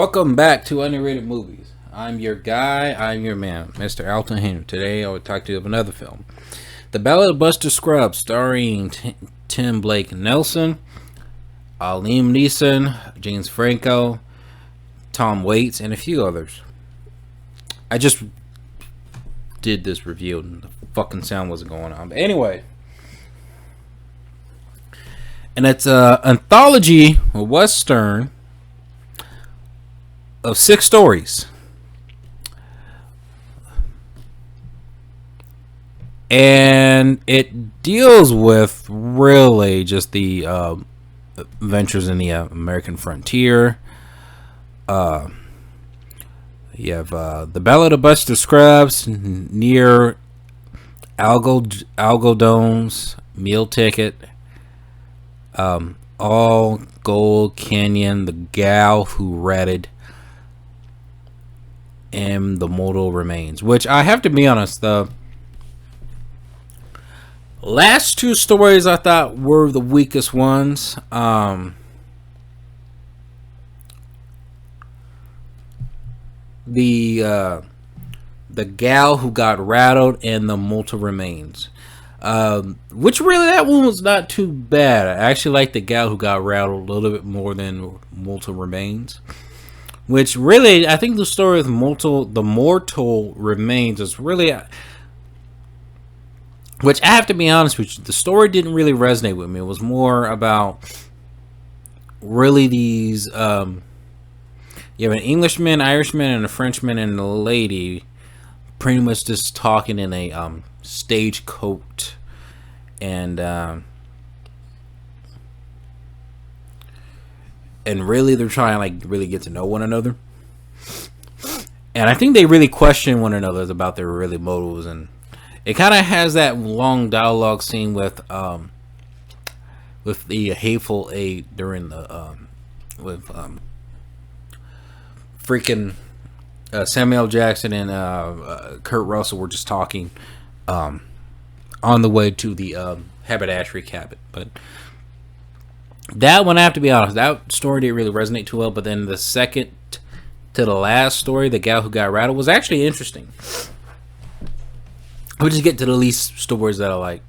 Welcome back to Underrated Movies. I'm your guy, I'm your man, Mr. Alton Henry. Today I will talk to you of another film. The Ballad of Buster Scruggs, starring Tim Blake Nelson, Liam Neeson, James Franco, Tom Waits, and a few others. I just did this review and the fucking sound wasn't going on. But anyway. And it's an anthology, a western, of 6 stories. And it deals with really just the adventures in the American frontier. You have the Ballad of Buster Scruggs near Algodones, Meal Ticket, All Gold Canyon, The Gal Who Ratted, and The Mortal Remains. Which I have to be honest, the last 2 stories I thought were the weakest ones. The Gal Who Got Rattled and The Mortal Remains. Which really, that one was not too bad. I actually like The Gal Who Got Rattled a little bit more than Mortal Remains. Which really, I think the story of The Mortal Remains is really, which I have to be honest with you, the story didn't really resonate with me. It was more about really these, you have an Englishman, Irishman, and a Frenchman, and a lady pretty much just talking in a stagecoach, and really they're trying to like really get to know one another, and I think they really question one another about their really motives, and it kind of has that long dialogue scene with the hateful eight during the freaking Samuel Jackson and Kurt Russell were just talking on the way to the haberdashery cabin. But that one, I have to be honest, that story didn't really resonate too well. But then the second to the last story, The Gal Who Got Rattled, was actually interesting. We'll just get to the least stories that I like,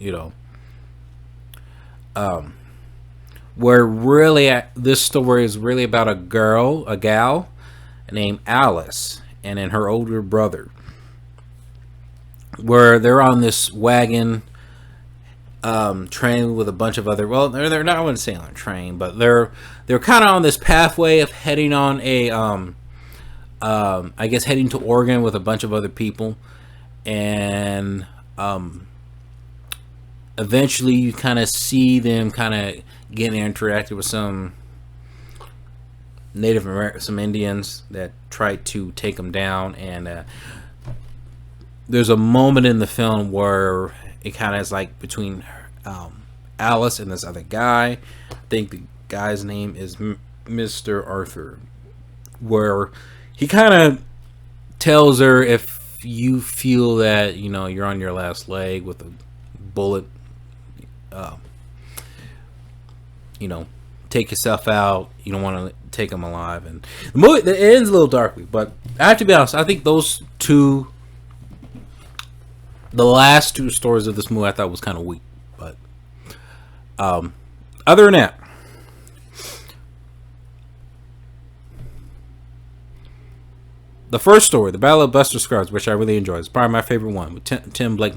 where really this story is really about a gal named Alice, and then her older brother, where they're on this wagon train with a bunch of other, well, they're not, I wouldn't say on a train, but they're kind of on this pathway of heading on a I guess heading to Oregon with a bunch of other people, and eventually you kind of see them kind of getting interacted with some Native American, some Indians that try to take them down, and there's a moment in the film where it kind of is like between Alice and this other guy. I think the guy's name is Mr. Arthur, where he kind of tells her, if you feel that you're on your last leg with a bullet, take yourself out. You don't want to take them alive. And the movie, it ends a little darkly, but I have to be honest, I think those two, the last 2 stories of this movie, I thought was kind of weak. But other than that, the first story, The Ballad of Buster Scruggs, which I really enjoyed, is probably my favorite one, with Tim Blake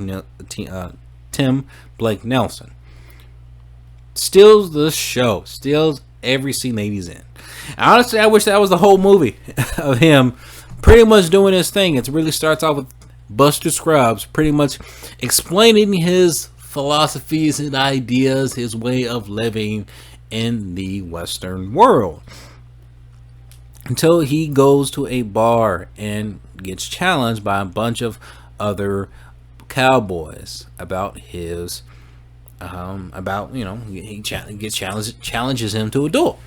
Nelson. Steals the show, steals every scene that he's in. Honestly, I wish that was the whole movie of him pretty much doing his thing. It really starts off with Buster Scruggs pretty much explaining his philosophies and ideas, his way of living in the Western world, until he goes to a bar and gets challenged by a bunch of other cowboys about his he challenges him to a duel.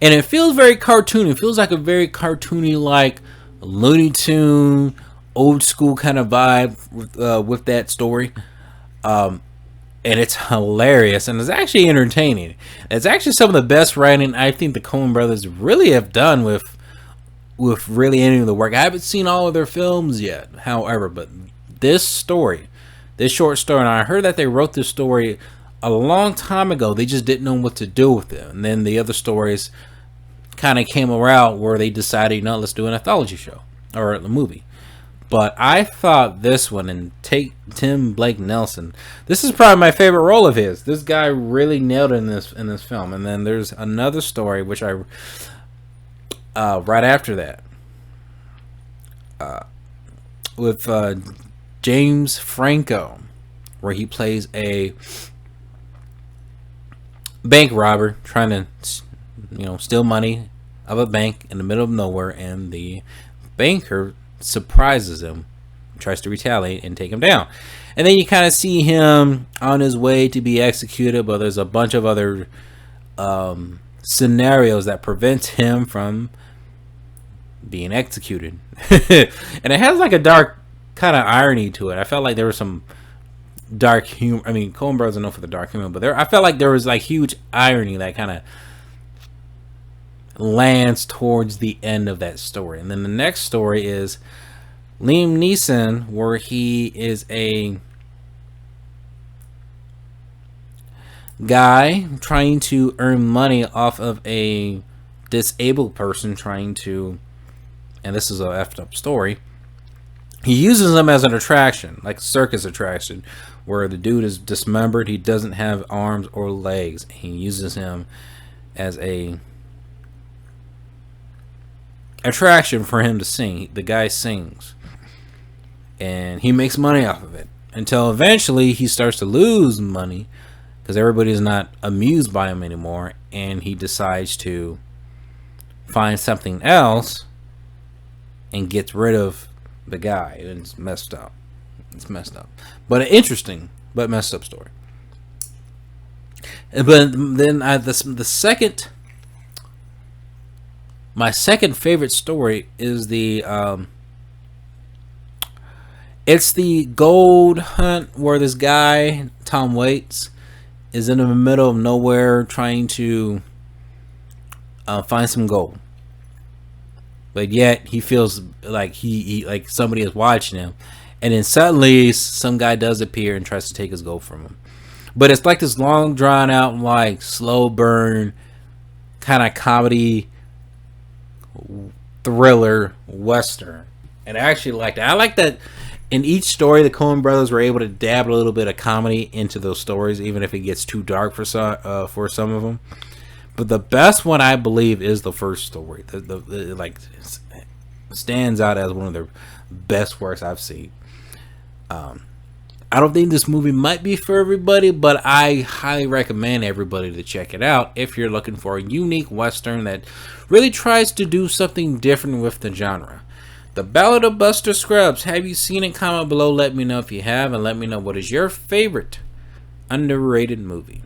And it feels very cartoony. It feels like a very cartoony, like Looney Tune, old school kind of vibe with that story. and it's hilarious, and it's actually entertaining. It's actually some of the best writing I think the Coen Brothers really have done with really any of the work. I haven't seen all of their films yet, however, but this story, this short story, and I heard that they wrote this story a long time ago. They just didn't know what to do with it, and then the other stories kind of came around where they decided, let's do an anthology show or a movie. But I thought this one, and take Tim Blake Nelson, this is probably my favorite role of his. This guy really nailed it in this film. And then there's another story which I right after that with James Franco, where he plays a bank robber trying to steal money of a bank in the middle of nowhere, and the banker surprises him, tries to retaliate and take him down. And then you kind of see him on his way to be executed, but there's a bunch of other scenarios that prevent him from being executed. And it has like a dark kind of irony to it. I felt like there was some dark humor. I mean, Coen Brothers are known for the dark humor, but I felt like there was like huge irony that kind of lands towards the end of that story. And then the next story is Liam Neeson, where he is a guy trying to earn money off of a disabled person trying to, and this is a effed up story, he uses them as an attraction, like a circus attraction, where the dude is dismembered, he doesn't have arms or legs. He uses him as a attraction for him to sing. The guy sings, and he makes money off of it until eventually he starts to lose money because everybody's not amused by him anymore, and he decides to find something else and gets rid of the guy. And it's messed up. It's messed up, but an interesting but messed up story. But then my second favorite story is it's the gold hunt, where this guy, Tom Waits, is in the middle of nowhere trying to find some gold. But yet he feels like he like somebody is watching him. And then suddenly some guy does appear and tries to take his gold from him. But it's like this long drawn out, like slow burn kind of comedy thriller western. And I actually like that. I like that in each story the Coen Brothers were able to dab a little bit of comedy into those stories, even if it gets too dark for some of them. But the best one, I believe, is the first story. The like stands out as one of the best works I've seen. I don't think this movie might be for everybody, but I highly recommend everybody to check it out if you're looking for a unique western that really tries to do something different with the genre. The Ballad of Buster Scruggs. Have you seen it? Comment below. Let me know if you have, and let me know what is your favorite underrated movie.